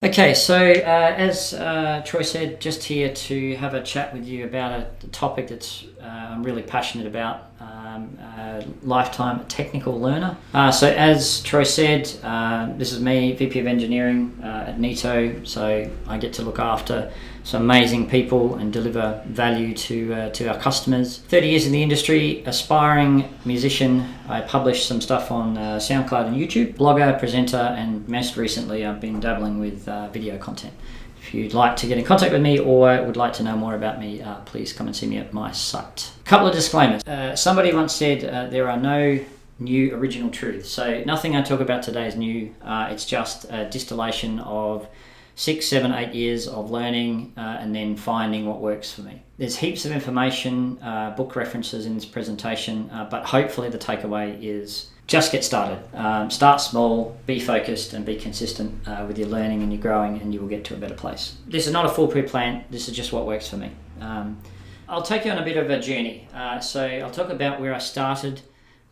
Okay, so as Troy said, just here to have a chat with you about a topic that's I'm really passionate about, lifetime technical learner. So as Troy said, this is me, VP of Engineering at NITO, so I get to look after some amazing people and deliver value to our customers. 30 years in the industry, aspiring musician. I publish some stuff on SoundCloud and YouTube, blogger, presenter, and most recently I've been dabbling with video content. If you'd like to get in contact with me or would like to know more about me, please come and see me at my site. A couple of disclaimers. Somebody once said there are no new original truths. So nothing I talk about today is new. It's just a distillation of 6, 7, 8 years of learning and then finding what works for me. There's heaps of information, book references in this presentation, but hopefully the takeaway is just get started. Start small, be focused and be consistent with your learning and your growing, and you will get to a better place. This is not a foolproof plan, this is just what works for me. I'll take you on a bit of a journey. So I'll talk about where I started,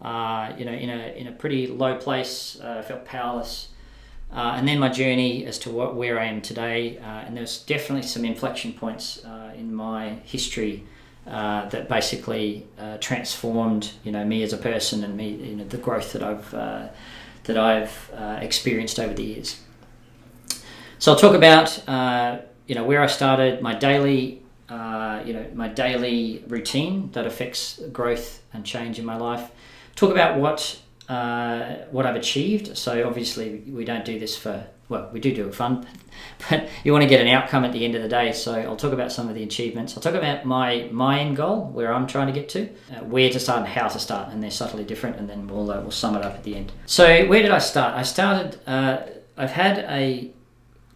in a pretty low place. I felt powerless. And then my journey as to where I am today, and there's definitely some inflection points in my history that basically transformed, me as a person and me, the growth that I've experienced over the years. So I'll talk about where I started, my daily routine that affects growth and change in my life. Talk about what I've achieved. So obviously we don't do this we do it for fun, but you want to get an outcome at the end of the day. So I'll talk about some of the achievements. I'll talk about my end goal, where I'm trying to get to, where to start and how to start, and they're subtly different, and then we'll sum it up at the end. So where did I start? I started, I've had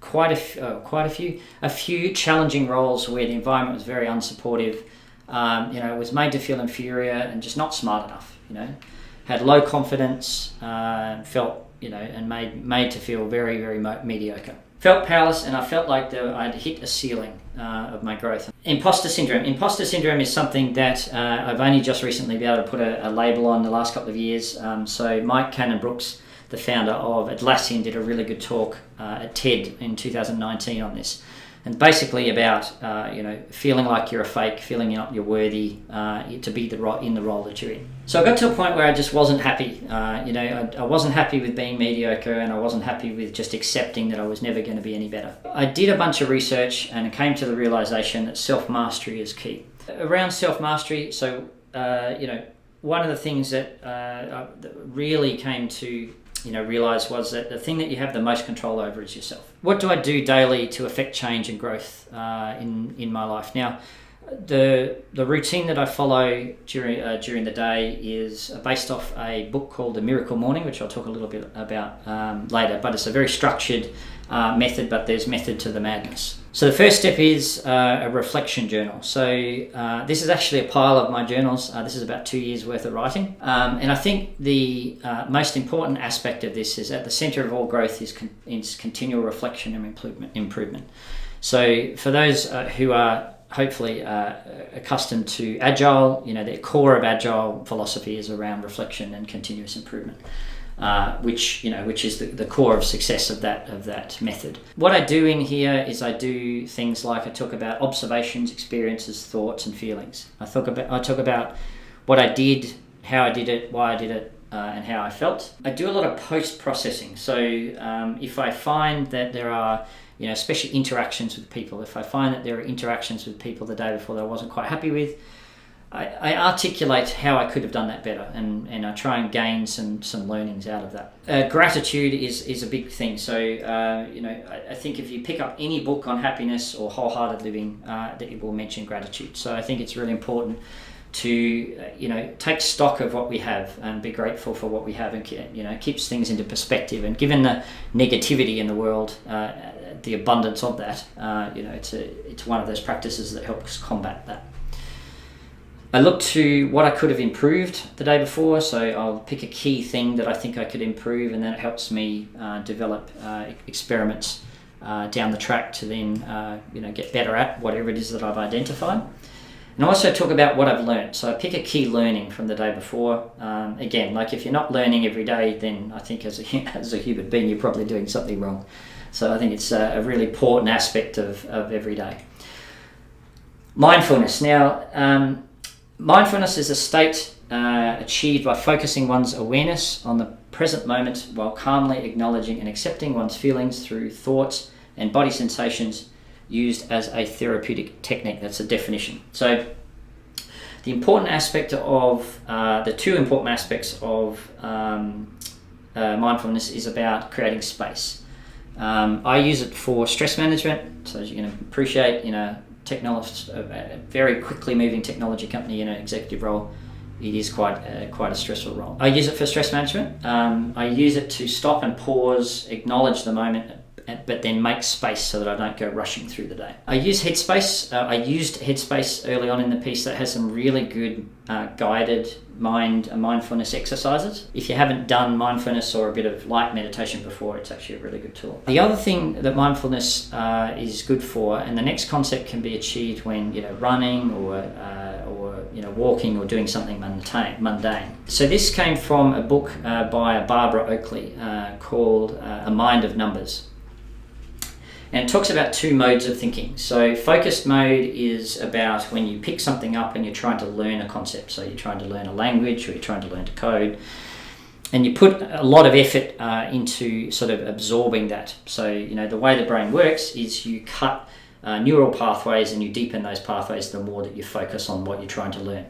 quite a few challenging roles where the environment was very unsupportive. Was made to feel inferior and just not smart enough, had low confidence, felt, and made to feel very, very mediocre. Felt powerless, and I felt like I'd hit a ceiling of my growth. Imposter syndrome. Imposter syndrome is something that I've only just recently been able to put a label on the last couple of years. So Mike Cannon-Brookes, the founder of Atlassian, did a really good talk at TED in 2019 on this. And basically about feeling like you're a fake, feeling you're worthy to be in the role that you're in. So I got to a point where I just wasn't happy. I wasn't happy with being mediocre, and I wasn't happy with just accepting that I was never going to be any better. I did a bunch of research and I came to the realization that self-mastery is key. Around self-mastery, so one of the things that really came to realize was that the thing that you have the most control over is yourself. What do I do daily to affect change and growth in my life? Now, the routine that I follow during the day is based off a book called The Miracle Morning, which I'll talk a little bit about later, but it's a very structured method, but there's method to the madness. So the first step is a reflection journal. So this is actually a pile of my journals. This is about 2 years worth of writing. And I think the most important aspect of this is at the center of all growth is continual reflection and improvement. So for those who are hopefully accustomed to Agile, the core of Agile philosophy is around reflection and continuous improvement. Which is the core of success of that method. What I do in here is I do things like I talk about observations, experiences, thoughts, and feelings. I talk about what I did, how I did it, why I did it, and how I felt. I do a lot of post-processing. So if I find that there are especially interactions with people, if I find that there are interactions with people the day before that I wasn't quite happy with, I articulate how I could have done that better, and I try and gain some learnings out of that. Gratitude is a big thing. So I think if you pick up any book on happiness or wholehearted living, that it will mention gratitude. So I think it's really important to take stock of what we have and be grateful for what we have, and keeps things into perspective. And given the negativity in the world, the abundance of that, it's one of those practices that helps combat that. I look to what I could have improved the day before, so I'll pick a key thing that I think I could improve, and then it helps me develop experiments down the track to then get better at whatever it is that I've identified. And I also talk about what I've learned. So I pick a key learning from the day before. Again, like if you're not learning every day, then I think as a human being, you're probably doing something wrong. So I think it's a really important aspect of every day. Mindfulness. Now, mindfulness is a state achieved by focusing one's awareness on the present moment while calmly acknowledging and accepting one's feelings through thoughts and body sensations, used as a therapeutic technique. That's a definition. So the important aspect of, the two important aspects of mindfulness is about creating space. I use it for stress management. So as you can appreciate, technology, a very quickly moving technology company in an executive role, it is quite a stressful role. I use it for stress management. I use it to stop and pause, acknowledge the moment, but then make space so that I don't go rushing through the day. I use Headspace. I used Headspace early on in the piece. That has some really good guided mindfulness exercises. If you haven't done mindfulness or a bit of light meditation before, it's actually a really good tool. The other thing that mindfulness is good for, and the next concept can be achieved when running or walking or doing something mundane. So this came from a book by Barbara Oakley called A Mind of Numbers. And it talks about two modes of thinking. So focused mode is about when you pick something up and you're trying to learn a concept. So you're trying to learn a language or you're trying to learn to code. And you put a lot of effort into sort of absorbing that. So, the way the brain works is you cut neural pathways and you deepen those pathways the more that you focus on what you're trying to learn.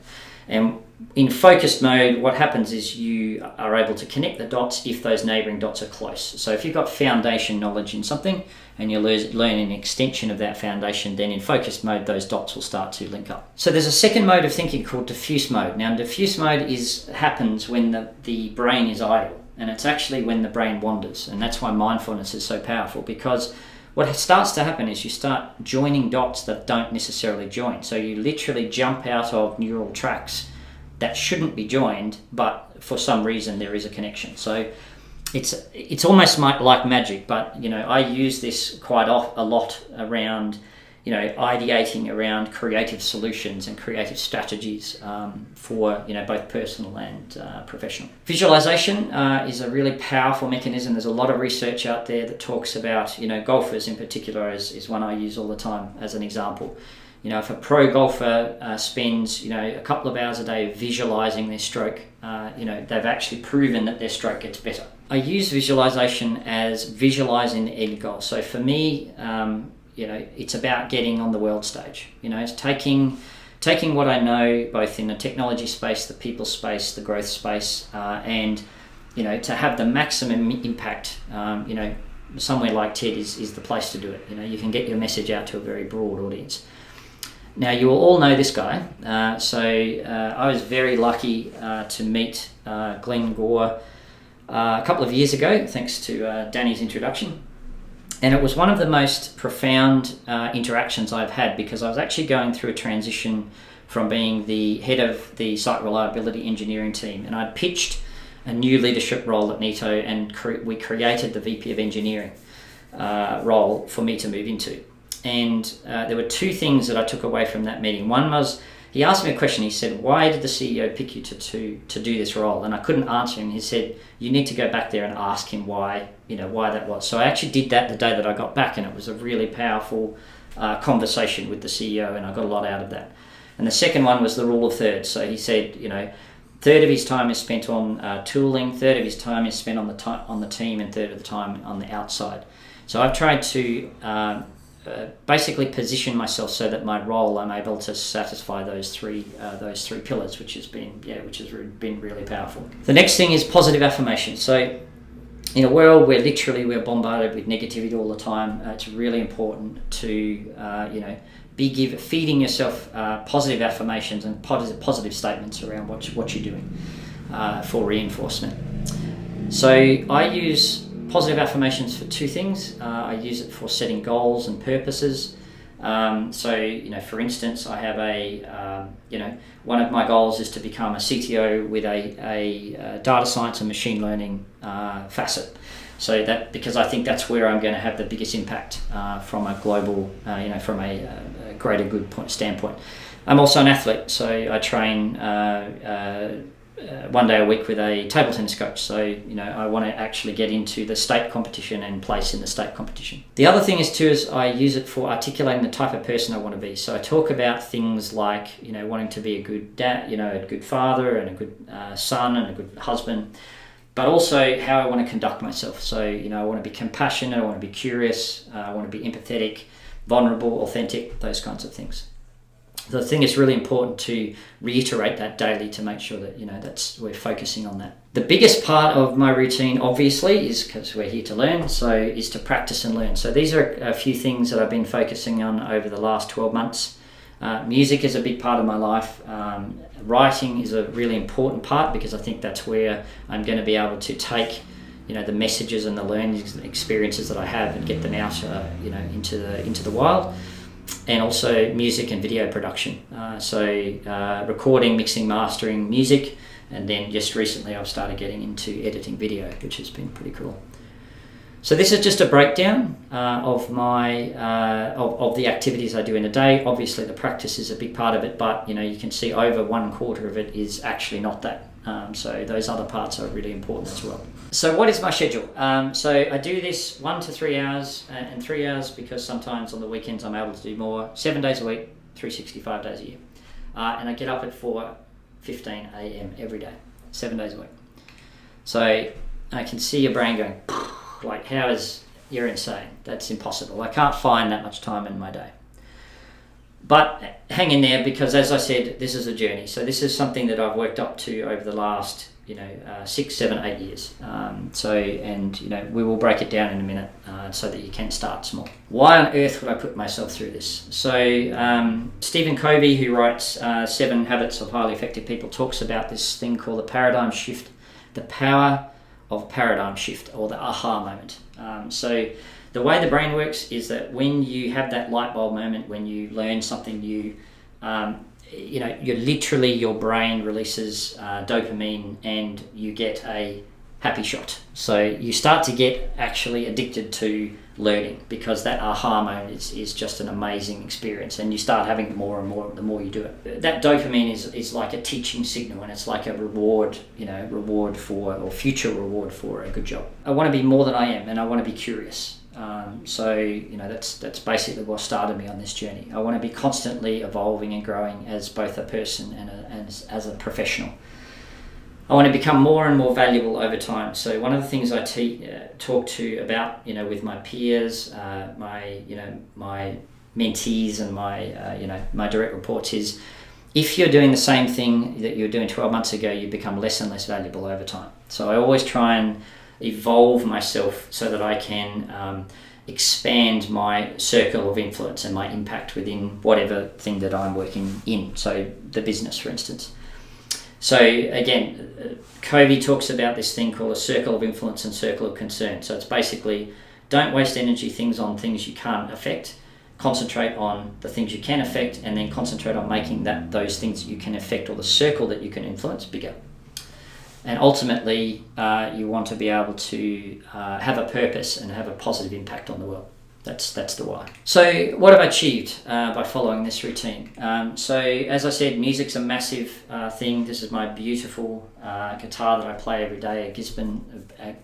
And in focused mode, what happens is you are able to connect the dots if those neighbouring dots are close. So if you've got foundation knowledge in something and you're learning an extension of that foundation, then in focused mode, those dots will start to link up. So there's a second mode of thinking called diffuse mode. Now, diffuse mode happens when the brain is idle, and it's actually when the brain wanders. And that's why mindfulness is so powerful, because what starts to happen is you start joining dots that don't necessarily join. So you literally jump out of neural tracks that shouldn't be joined, but for some reason there is a connection. So it's almost like magic, but I use this quite a lot around ideating around creative solutions and creative strategies for both personal and professional. Visualization is a really powerful mechanism. There's a lot of research out there that talks about golfers in particular is one I use all the time as an example. If a pro golfer spends a couple of hours a day visualizing their stroke, they've actually proven that their stroke gets better. I use visualization as visualizing the end goal. So for me, it's about getting on the world stage. It's taking what I know both in the technology space, the people space, the growth space, and to have the maximum impact. Somewhere like TED is the place to do it. You can get your message out to a very broad audience. Now, you will all know this guy. I was very lucky to meet Glenn Gore a couple of years ago, thanks to Danny's introduction. And it was one of the most profound interactions I've had, because I was actually going through a transition from being the head of the site reliability engineering team, and I'd pitched a new leadership role at Neato, and we created the VP of engineering role for me to move into. And there were two things that I took away from that meeting. One was, he asked me a question. He said, "Why did the CEO pick you to do this role?" And I couldn't answer him. He said, "You need to go back there and ask him why that was." So I actually did that the day that I got back, and it was a really powerful conversation with the CEO, and I got a lot out of that. And the second one was the rule of thirds. So he said, third of his time is spent on tooling, third of his time is spent on the team, and third of the time on the outside. So I've tried to basically position myself so that my role, I'm able to satisfy those three pillars, which has been really powerful. The next thing is positive affirmation. So in a world where literally we're bombarded with negativity all the time, it's really important to feeding yourself positive affirmations and positive statements around what you're doing for reinforcement. So I use positive affirmations for two things. I use it for setting goals and purposes. For instance, I have one of my goals is to become a CTO with a data science and machine learning facet. So that, because I think that's where I'm going to have the biggest impact from a global, from a greater good standpoint. I'm also an athlete, so I train one day a week with a table tennis coach. So, you know, I want to actually get into the state competition and place in the state competition. The other thing is I use it for articulating the type of person I want to be. So I talk about things like, you know, wanting to be a good dad, you know, a good father and a good son and a good husband, but also how I want to conduct myself. So, you know, I want to be compassionate, I want to be curious, I want to be empathetic, vulnerable, authentic, those kinds of things. The thing is really important to reiterate that daily to make sure that, you know, we're focusing on that. The biggest part of my routine, obviously, is, because we're here to learn, so is to practice and learn. So these are a few things that I've been focusing on over the last 12 months. Music is a big part of my life. Writing is a really important part, because I think that's where I'm going to be able to take, you know, the messages and the learning experiences that I have and get them out, you know, into the wild. And also music and video production. Recording, mixing, mastering music, and then just recently I've started getting into editing video, which has been pretty cool. So this is just a breakdown of my of the activities I do in a day. Obviously the practice is a big part of it, but you know, you can see over 1/4 of it is actually not that. So those other parts are really important as well. So what is my schedule? So I do this 1 to 3 hours, and 3 hours because sometimes on the weekends I'm able to do more. 7 days a week, 365 days a year. And I get up at 4:15 a.m. every day, 7 days a week. So I can see your brain going, like, you're insane. That's impossible. I can't find that much time in my day. But hang in there, because as I said, this is a journey. So this is something that I've worked up to over the last, 6, 7, 8 years. We will break it down in a minute so that you can start small. Why on earth would I put myself through this? So Stephen Covey, who writes 7 Habits of Highly Effective People, talks about this thing called the paradigm shift, the power of paradigm shift, or the aha moment. So the way the brain works is that when you have that light bulb moment, when you learn something new, your brain releases dopamine and you get a happy shot. So you start to get actually addicted to learning, because that aha moment is just an amazing experience, and you start having more and more the more you do it. That dopamine is like a teaching signal, and it's like a future reward for a good job. I want to be more than I am, and I want to be curious. That's basically what started me on this journey. I want to be constantly evolving and growing as both a person and as a professional. I want to become more and more valuable over time. So one of the things I talk to about, with my peers, my mentees and my direct reports is, if you're doing the same thing that you were doing 12 months ago, you become less and less valuable over time. So I always try and evolve myself so that I can expand my circle of influence and my impact within whatever thing that I'm working in. So the business, for instance. So again, Covey talks about this thing called a circle of influence and circle of concern. So it's basically, don't waste energy on things you can't affect. Concentrate on the things you can affect, and then concentrate on making those things that you can affect, or the circle that you can influence, bigger. And ultimately, you want to be able to have a purpose and have a positive impact on the world. That's the why. So what have I achieved by following this routine? So as I said, music's a massive thing. This is my beautiful guitar that I play every day, a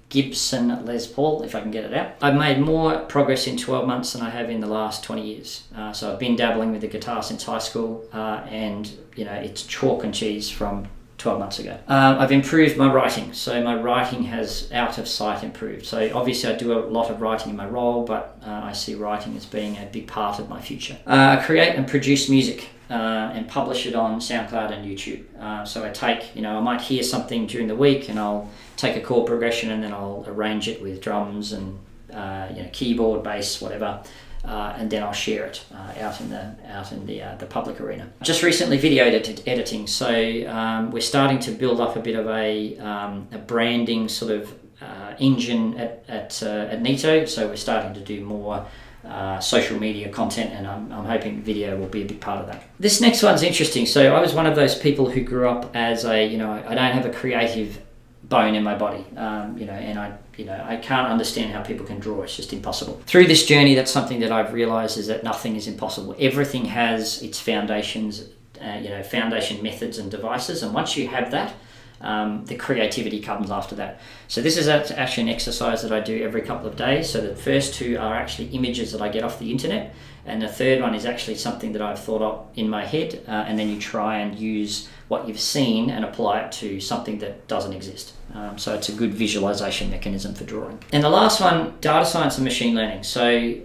Gibson Les Paul, if I can get it out. I've made more progress in 12 months than I have in the last 20 years. So I've been dabbling with the guitar since high school, and it's chalk and cheese from 12 months ago. I've improved my writing, so my writing has out of sight improved. So obviously I do a lot of writing in my role, but I see writing as being a big part of my future. I create and produce music and publish it on SoundCloud and YouTube. So I take, I might hear something during the week, and I'll take a chord progression, and then I'll arrange it with drums and keyboard, bass, whatever. And then I'll share it out in the public arena. Just recently, video editing. So we're starting to build up a bit of a branding sort of engine at Nito. So we're starting to do more social media content, and I'm hoping video will be a big part of that. This next one's interesting. So I was one of those people who grew up as I don't have a creative bone in my body, and I can't understand how people can draw. It's just impossible. Through this journey, that's something that I've realized, is that nothing is impossible. Everything has its foundations foundation methods and devices. And once you have that, the creativity comes after that. So this is actually an exercise that I do every couple of days. So the first two are actually images that I get off the internet, and the third one is actually something that I've thought of in my head, and then you try and use what you've seen and apply it to something that doesn't exist. So it's a good visualization mechanism for drawing. And the last one, data science and machine learning. So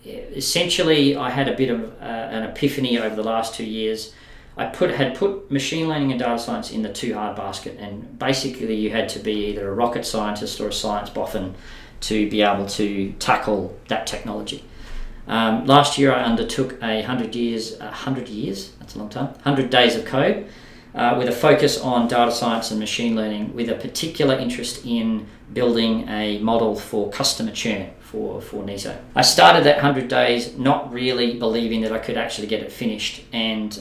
essentially I had a bit of an epiphany over the last 2 years. I had put machine learning and data science in the too hard basket, and basically you had to be either a rocket scientist or a science boffin to be able to tackle that technology. Last year I undertook 100 years, that's a long time, 100 days of code with a focus on data science and machine learning, with a particular interest in building a model for customer churn for NISO. I started that 100 days not really believing that I could actually get it finished, and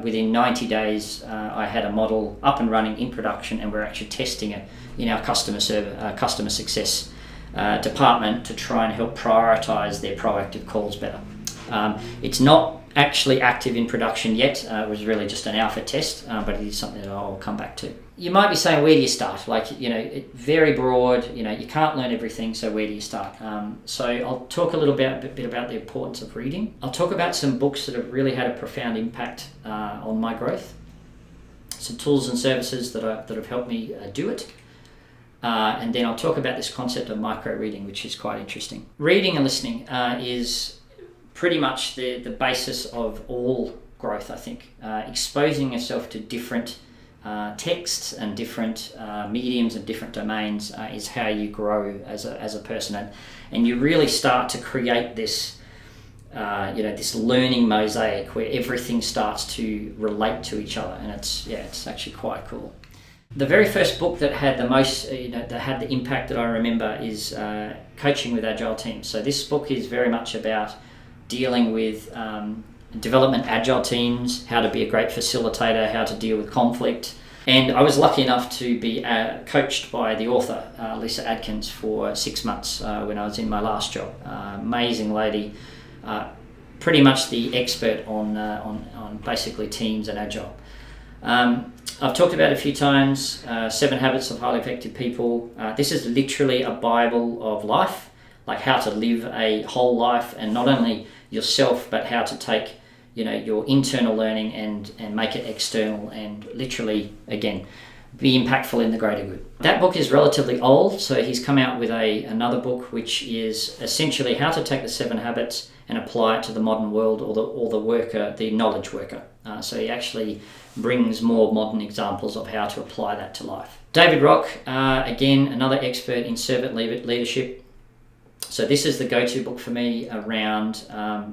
within 90 days I had a model up and running in production, and we're actually testing it in our customer success department to try and help prioritize their proactive calls better. It's not actually active in production yet. It was really just an alpha test, but it is something that I'll come back to. You might be saying, where do you start? Very broad, you can't learn everything, so where do you start? So I'll talk a bit about the importance of reading. I'll talk about some books that have really had a profound impact on my growth, some tools and services that have helped me do it. And then I'll talk about this concept of micro reading, which is quite interesting. Reading and listening is pretty much the basis of all growth, I think. Exposing yourself to different texts and different mediums and different domains is how you grow as a person, and you really start to create this this learning mosaic where everything starts to relate to each other, and it's actually quite cool. The very first book that had the most, that had the impact that I remember is Coaching with Agile Teams. So this book is very much about dealing with development agile teams, how to be a great facilitator, how to deal with conflict. And I was lucky enough to be coached by the author, Lisa Adkins, for 6 months when I was in my last job. Amazing lady, pretty much the expert on basically teams and agile. I've talked about it a few times, 7 Habits of Highly Effective People. This is literally a Bible of life, like how to live a whole life, and not only yourself, but how to take your internal learning and make it external, and literally, again, be impactful in the greater good. That book is relatively old, so he's come out with another book which is essentially how to take the 7 habits and apply it to the modern world, or the worker, the knowledge worker. So he actually brings more modern examples of how to apply that to life. David Rock, again, another expert in servant leadership. So this is the go-to book for me around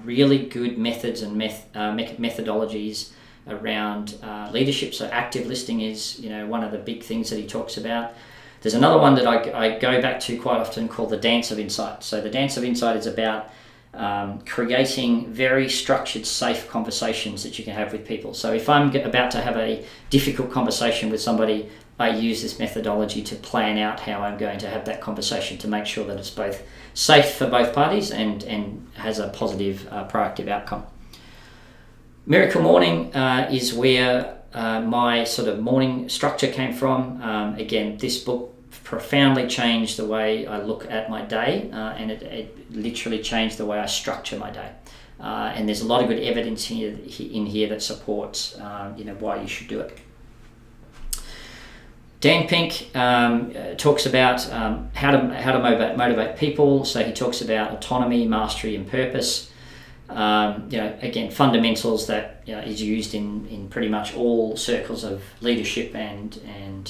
really good methods and methodologies around leadership. So active listening is one of the big things that he talks about. There's another one that I go back to quite often called the Dance of Insight. So the Dance of Insight is about creating very structured, safe conversations that you can have with people. So if I'm about to have a difficult conversation with somebody, I use this methodology to plan out how I'm going to have that conversation to make sure that it's both safe for both parties and has a positive, proactive outcome. Miracle Morning is where my sort of morning structure came from. Again, this book profoundly changed the way I look at my day, and it literally changed the way I structure my day. And there's a lot of good evidence in here that supports why you should do it. Dan Pink talks about how to motivate people. So he talks about autonomy, mastery, and purpose. Again, fundamentals that is used in pretty much all circles of leadership and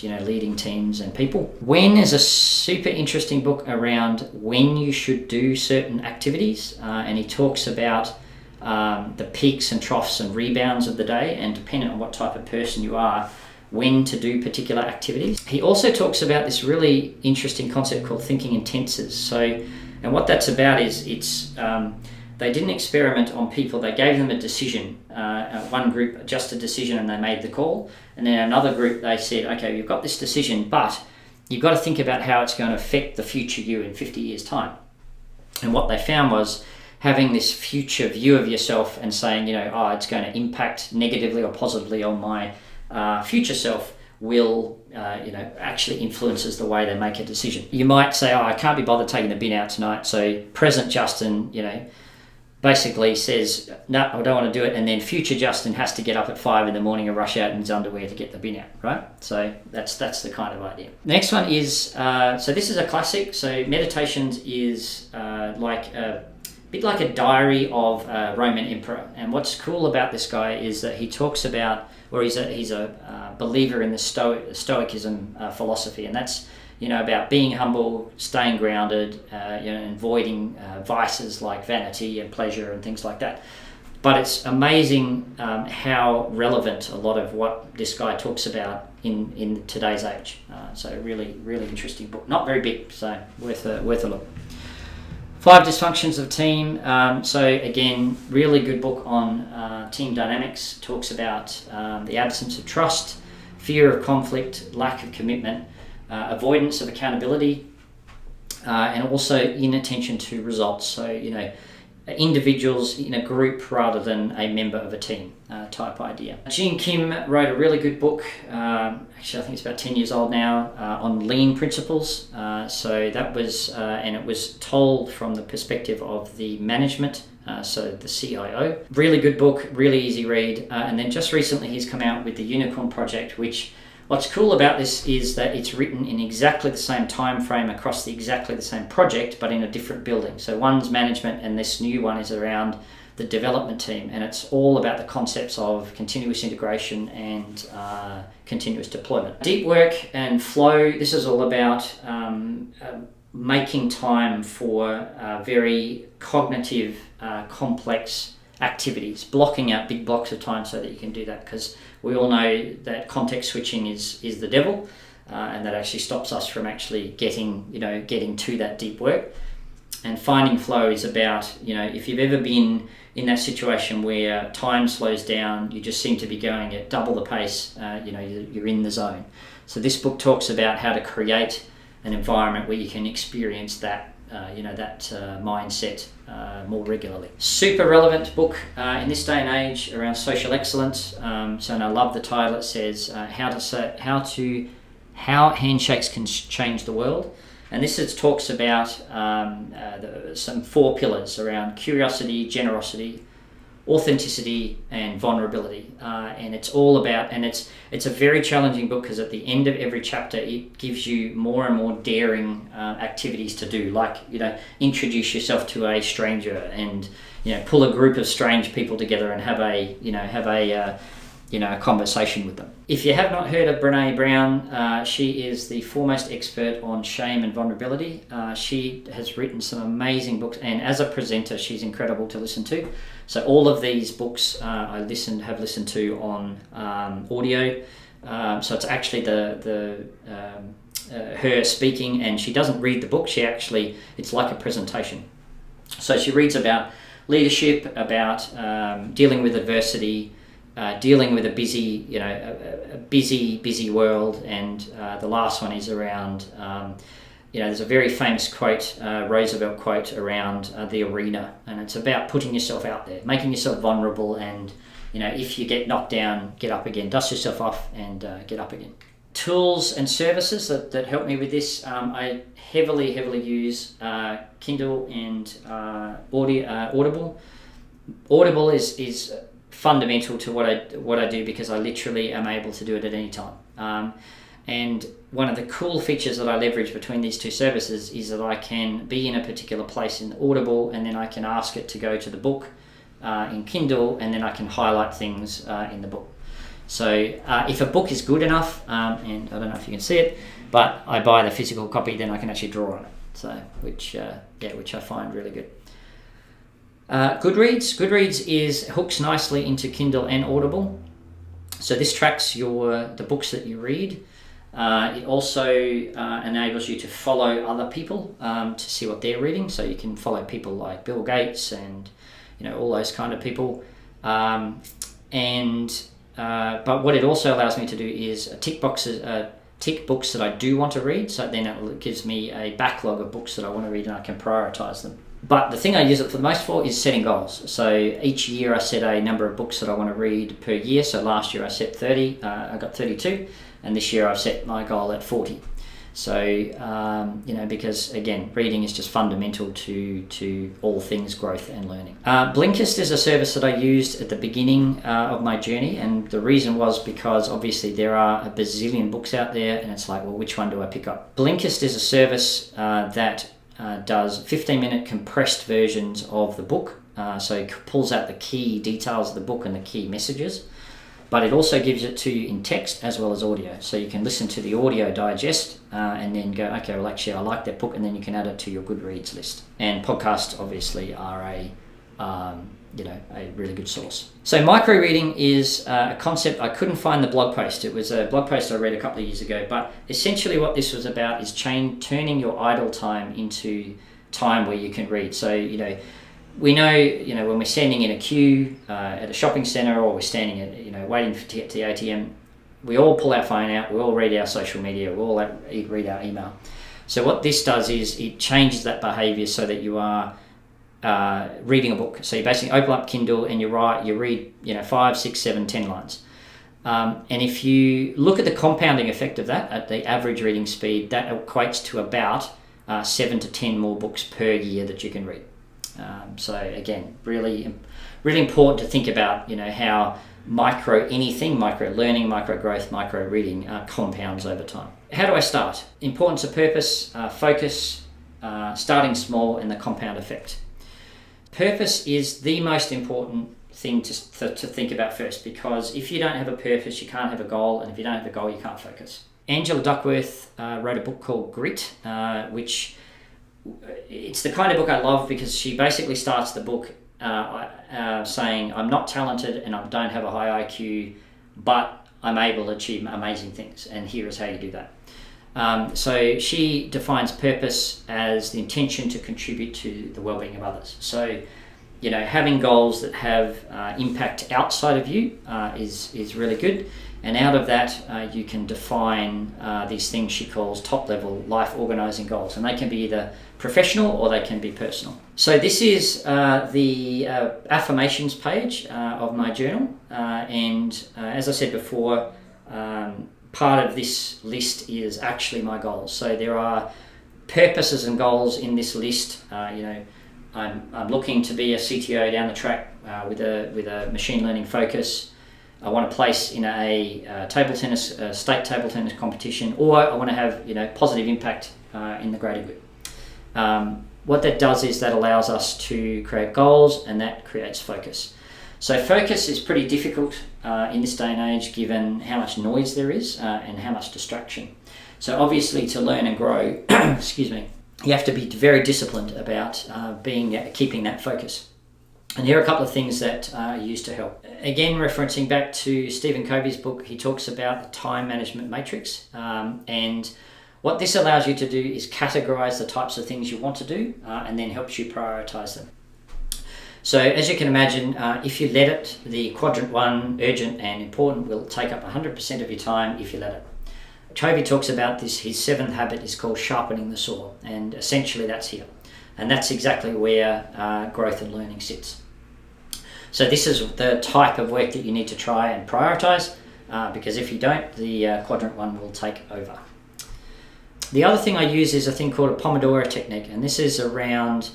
leading teams and people. When is a super interesting book around when you should do certain activities, and he talks about the peaks and troughs and rebounds of the day, and depending on what type of person you are, when to do particular activities. He also talks about this really interesting concept called thinking in tenses. So, and what that's about is they didn't experiment on people. They gave them a decision. One group just a decision and they made the call. And then another group, they said, okay, you've got this decision, but you've got to think about how it's going to affect the future you in 50 years' time. And what they found was having this future view of yourself and saying, you know, oh, it's going to impact negatively or positively on my future self will, you know, actually influences the way they make a decision. You might say, oh, I can't be bothered taking the bin out tonight. So present Justin, you know, basically says, no, I don't want to do it. And then future Justin has to get up at 5 in the morning and rush out in his underwear to get the bin out, right? So that's the kind of idea. Next one is, so this is a classic. So Meditations is like a bit like a diary of a Roman emperor. And what's cool about this guy is that he talks about, or he's a believer in the Stoicism philosophy, and that's, you know, about being humble, staying grounded, you know, and avoiding vices like vanity and pleasure and things like that. But it's amazing how relevant a lot of what this guy talks about in today's age. So really, really interesting book. Not very big, so worth a look. 5 Dysfunctions of Team. So again, really good book on team dynamics. Talks about the absence of trust, fear of conflict, lack of commitment, avoidance of accountability, and also inattention to results. So, you know, individuals in a group rather than a member of a team type idea. Gene Kim wrote a really good book, actually I think it's about 10 years old now, on lean principles. So that was, and it was told from the perspective of the management, so the CIO. Really good book, really easy read. And then just recently he's come out with the Unicorn Project, which what's cool about this is that it's written in exactly the same time frame across exactly the same project, but in a different building. So one's management and this new one is around the development team, and it's all about the concepts of continuous integration and continuous deployment. Deep work and flow, this is all about making time for very cognitive, complex activities, blocking out big blocks of time so that you can do that, because we all know that context switching is the devil, and that actually stops us from actually getting to that deep work. And finding flow is about, you know, if you've ever been in that situation where time slows down, you just seem to be going at double the pace, you know, you're in the zone. So this book talks about how to create an environment where you can experience that, mindset more regularly. Super relevant book in this day and age around social excellence. And I love the title. It says how handshakes can change the world. And this talks about some 4 pillars around curiosity, generosity, authenticity, and vulnerability. And it's all about, and it's a very challenging book, because at the end of every chapter it gives you more and more daring activities to do, like, you know, introduce yourself to a stranger, and, you know, pull a group of strange people together and have a conversation with them. If you have not heard of Brené Brown, she is the foremost expert on shame and vulnerability. She has written some amazing books, and as a presenter, she's incredible to listen to. So all of these books I have listened to on audio. So it's actually her speaking, and she doesn't read the book. It's like a presentation. So she reads about leadership, about dealing with adversity, dealing with a busy world, and the last one is around, there's a very famous quote, Roosevelt quote, around the arena, and it's about putting yourself out there, making yourself vulnerable, and, you know, if you get knocked down, get up again, dust yourself off and get up again. Tools and services that help me with this, I heavily use Kindle and Audible. Audible is fundamental to what I do, because I literally am able to do it at any time. And one of the cool features that I leverage between these two services is that I can be in a particular place in Audible, and then I can ask it to go to the book in Kindle, and then I can highlight things in the book. So if a book is good enough, and I don't know if you can see it, but I buy the physical copy, then I can actually draw on it. So which I find really good. Goodreads hooks nicely into Kindle and Audible. So this tracks the books that you read. It also enables you to follow other people to see what they're reading. So you can follow people like Bill Gates and, you know, all those kind of people. But what it also allows me to do is tick books that I do want to read. So then it gives me a backlog of books that I want to read, and I can prioritize them. But the thing I use it for the most for is setting goals. So each year I set a number of books that I want to read per year. So last year I set 30, I got 32, and this year I've set my goal at 40. So, because again, reading is just fundamental to all things growth and learning. Blinkist is a service that I used at the beginning of my journey, and the reason was because obviously there are a bazillion books out there, and it's like, well, which one do I pick up? Blinkist is a service that does 15-minute compressed versions of the book, so it pulls out the key details of the book and the key messages. But it also gives it to you in text as well as audio. So you can listen to the audio digest and then go, okay, well, actually, I like that book, and then you can add it to your Goodreads list. And podcasts, obviously, are a really good source. So micro-reading is a concept. I couldn't find the blog post. It was a blog post I read a couple of years ago. But essentially what this was about is turning your idle time into time where you can read. So, we know, when we're standing in a queue at a shopping centre, or we're standing at, waiting to get to the ATM, we all pull our phone out, we all read our social media, we all read our email. So what this does is it changes that behaviour so that you are reading a book. So you basically open up Kindle and you read 5, 6, 7, 10 lines. And if you look at the compounding effect of that at the average reading speed, that equates to about 7 to 10 more books per year that you can read. So again, really important to think about, how micro learning, micro growth, micro reading compounds over time. How do I start? Importance of purpose, focus, starting small, and the compound effect. Purpose is the most important thing to think about first, because if you don't have a purpose, you can't have a goal, and if you don't have a goal, you can't focus. Angela Duckworth wrote a book called Grit, which it's the kind of book I love, because she basically starts the book saying, I'm not talented and I don't have a high IQ, but I'm able to achieve amazing things, and here is how you do that. So she defines purpose as the intention to contribute to the well-being of others. So, having goals that have impact outside of you is really good. And out of that, you can define these things she calls top-level life organising goals. And they can be either professional or they can be personal. So this is the affirmations page of my journal. And as I said before, part of this list is actually my goals. So there are purposes and goals in this list. I'm looking to be a CTO down the track with a machine learning focus. I want to place in a state table tennis competition, or I want to have positive impact in the greater good. What that does is that allows us to create goals, and that creates focus. So focus is pretty difficult in this day and age, given how much noise there is and how much distraction. So obviously, to learn and grow, you have to be very disciplined about keeping that focus. And here are a couple of things that are used to help. Again, referencing back to Stephen Covey's book, he talks about the time management matrix. And what this allows you to do is categorize the types of things you want to do and then helps you prioritize them. So as you can imagine, if you let it, the quadrant 1, urgent and important, will take up 100% of your time if you let it. Covey talks about this, his 7th habit is called sharpening the saw, and essentially that's here. And that's exactly where growth and learning sits. So this is the type of work that you need to try and prioritize, because if you don't, the quadrant 1 will take over. The other thing I use is a thing called a Pomodoro technique, and this is around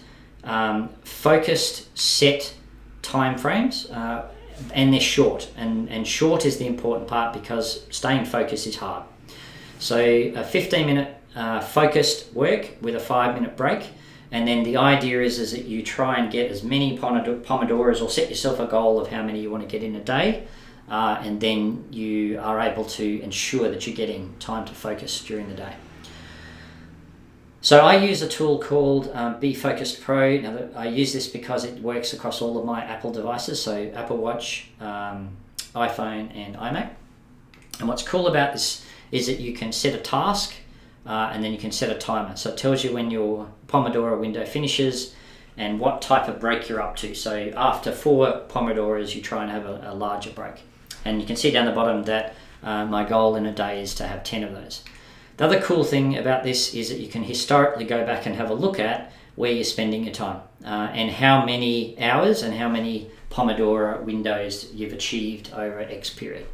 focused set time frames, and they're short. And short is the important part, because staying focused is hard. So a 15-minute focused work with a 5-minute break. And then the idea is that you try and get as many Pomodoros, or set yourself a goal of how many you want to get in a day. And then you are able to ensure that you're getting time to focus during the day. So I use a tool called Be Focused Pro. Now, I use this because it works across all of my Apple devices, so Apple Watch, iPhone and iMac. And what's cool about this is that you can set a task and then you can set a timer. So it tells you when your Pomodoro window finishes and what type of break you're up to. So after 4 Pomodoros, you try and have a larger break. And you can see down the bottom that my goal in a day is to have 10 of those. The other cool thing about this is that you can historically go back and have a look at where you're spending your time and how many hours and how many Pomodoro windows you've achieved over X period.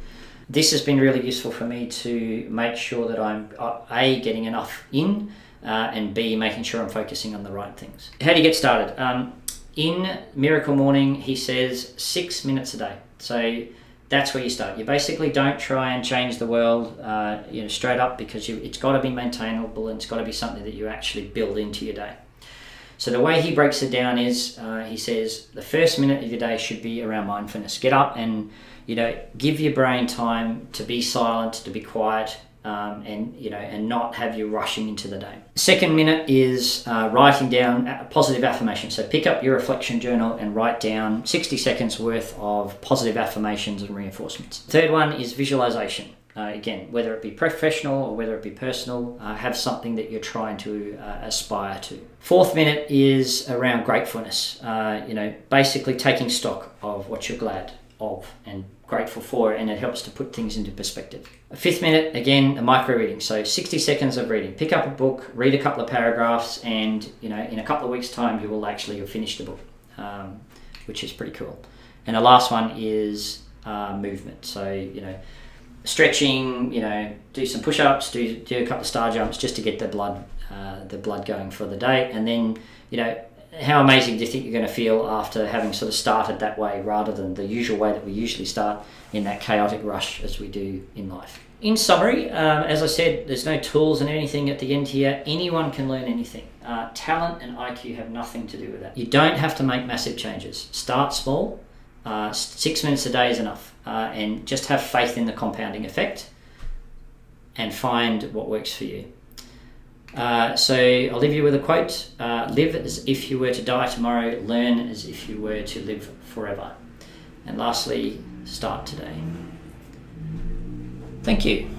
This has been really useful for me to make sure that I'm A, getting enough in, and B, making sure I'm focusing on the right things. How do you get started? In Miracle Morning, he says 6 minutes a day. So that's where you start. You basically don't try and change the world straight up, because it's got to be maintainable and it's got to be something that you actually build into your day. So the way he breaks it down is, he says the first minute of your day should be around mindfulness. Get up and give your brain time to be silent, to be quiet, and not have you rushing into the day. Second minute is writing down positive affirmations. So pick up your reflection journal and write down 60 seconds worth of positive affirmations and reinforcements. Third one is visualization. Again, whether it be professional or whether it be personal, have something that you're trying to aspire to. Fourth minute is around gratefulness. Basically taking stock of what you're glad of and grateful for, and it helps to put things into perspective. A fifth minute, again, a micro reading. So 60 seconds of reading. Pick up a book, read a couple of paragraphs, and in a couple of weeks' time, you'll finish the book, which is pretty cool. And the last one is movement. So stretching, do some push-ups, do a couple of star jumps just to get the blood going for the day. And then, how amazing do you think you're going to feel after having sort of started that way, rather than the usual way that we usually start in that chaotic rush as we do in life. In summary, as I said, there's no tools and anything at the end here. Anyone can learn anything. Talent and IQ have nothing to do with that. You don't have to make massive changes. Start small. 6 minutes a day is enough, and just have faith in the compounding effect and find what works for you. So I'll leave you with a quote. Live as if you were to die tomorrow. Learn as if you were to live forever. And lastly, start today. Thank you.